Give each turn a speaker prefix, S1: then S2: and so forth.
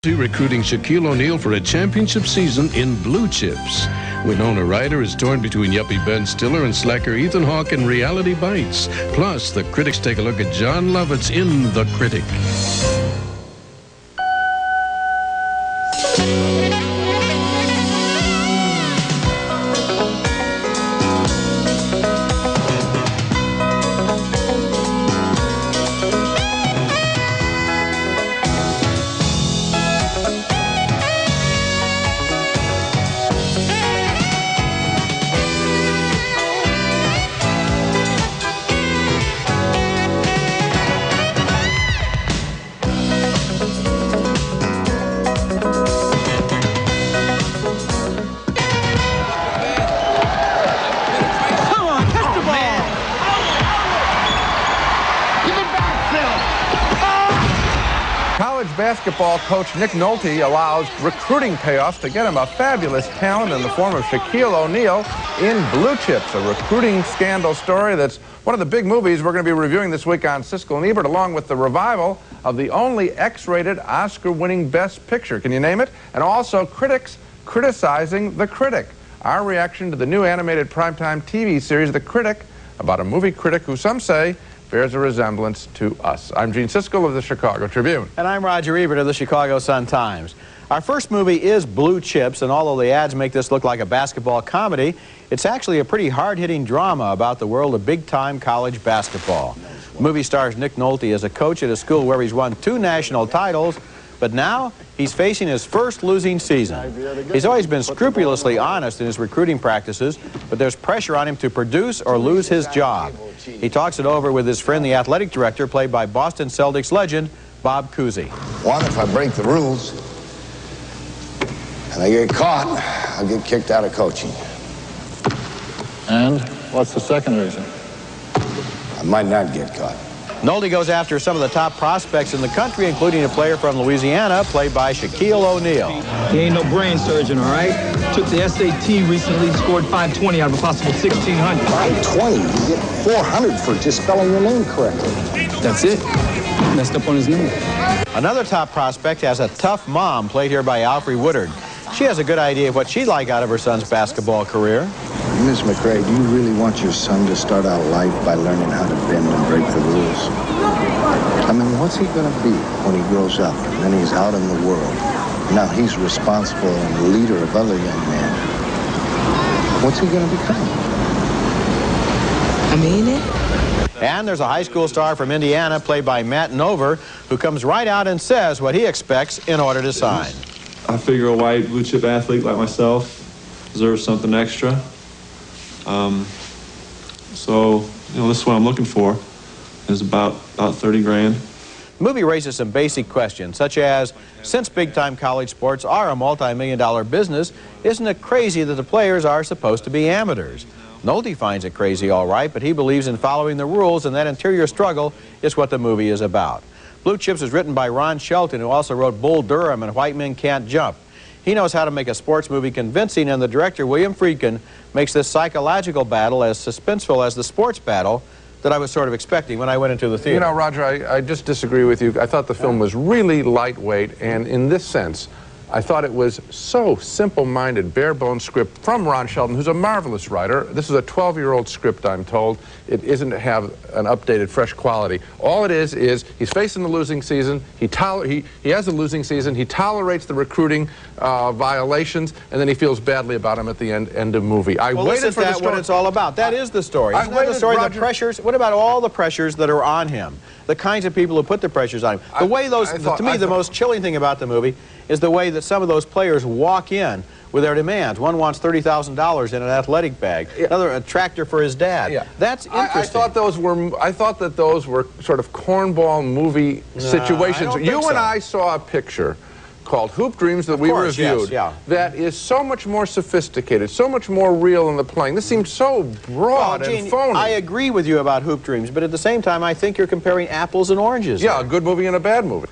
S1: Recruiting Shaquille O'Neal for a championship season in Blue Chips. Winona Ryder is torn between yuppie Ben Stiller and slacker Ethan Hawke in Reality Bites. Plus, the critics take a look at Jon Lovitz in The Critic.
S2: College basketball coach Nick Nolte allows recruiting payoffs to get him a fabulous talent in the form of Shaquille O'Neal in Blue Chips, a recruiting scandal story that's one of the big movies we're going to be reviewing this week on Siskel and Ebert, along with the revival of the only X-rated Oscar-winning Best Picture. Can you name it? And also critics criticizing The Critic. Our reaction to the new animated primetime TV series, The Critic, about a movie critic who some say bears a resemblance to us. I'm Gene Siskel of the Chicago Tribune.
S3: And I'm Roger Ebert of the Chicago Sun-Times. Our first movie is Blue Chips, and although the ads make this look like a basketball comedy, it's actually a pretty hard-hitting drama about the world of big-time college basketball. The movie stars Nick Nolte as a coach at a school where he's won 2 national titles, but now he's facing his first losing season. He's always been scrupulously honest in his recruiting practices, but there's pressure on him to produce or lose his job. He talks it over with his friend, the athletic director, played by Boston Celtics legend Bob Cousy.
S4: One, if I break the rules and I get caught, I'll get kicked out of coaching.
S5: And what's the second reason?
S4: I might not get caught.
S3: Nolte goes after some of the top prospects in the country, including a player from Louisiana, played by Shaquille O'Neal.
S6: He ain't no brain surgeon, all right? Took the SAT recently, scored 520 out of a possible 1,600.
S4: 520? You get 400 for just spelling your name correctly.
S6: That's it. Messed up on his name.
S3: Another top prospect has a tough mom, played here by Alfre Woodard. She has a good idea of what she'd like out of her son's basketball career.
S4: Miss McRae, do you really want your son to start out life by learning how to bend and break the rules? I mean, what's he going to be when he grows up and then he's out in the world? Now he's responsible and leader of other young men. What's he going to become?
S7: I mean it.
S3: And there's a high school star from Indiana, played by Matt Nover, who comes right out and says what he expects in order to sign.
S8: I figure a white blue chip athlete like myself deserves something extra. So, this is what I'm looking for, is about 30 grand.
S3: The movie raises some basic questions, such as, since big-time college sports are a multi-million-dollar business, isn't it crazy that the players are supposed to be amateurs? Nolte finds it crazy, all right, but he believes in following the rules, and that interior struggle is what the movie is about. Blue Chips is written by Ron Shelton, who also wrote Bull Durham and White Men Can't Jump. He knows how to make a sports movie convincing, and the director, William Friedkin, makes this psychological battle as suspenseful as the sports battle that I was sort of expecting when I went into the theater.
S2: You know, Roger, I just disagree with you. I thought the film was really lightweight, and in this sense, I thought it was so simple-minded, bare-bones script from Ron Shelton, who's a marvelous writer. This is a 12-year-old script, I'm told. It isn't have an updated, fresh quality. All it is he's facing the losing season. He has a losing season. He tolerates the recruiting violations, and then he feels badly about him at the end of movie.
S3: Well, isn't that what it's all about? That is the story. Isn't that the story? The pressures. What about all the pressures that are on him? The kinds of people who put the pressures on him. The way those, to me, the most chilling thing about the movie is the way that some of those players walk in with their demands. One wants $30,000 in an athletic bag. Another, a tractor for his dad. Yeah. That's interesting.
S2: I thought that those were sort of cornball movie situations. You and I saw a picture called Hoop Dreams that we reviewed, that is so much more sophisticated, so much more real in the playing. This seems so broad and phony.
S3: I agree with you about Hoop Dreams, but at the same time, I think you're comparing apples and oranges.
S2: Yeah, a good movie and a bad movie.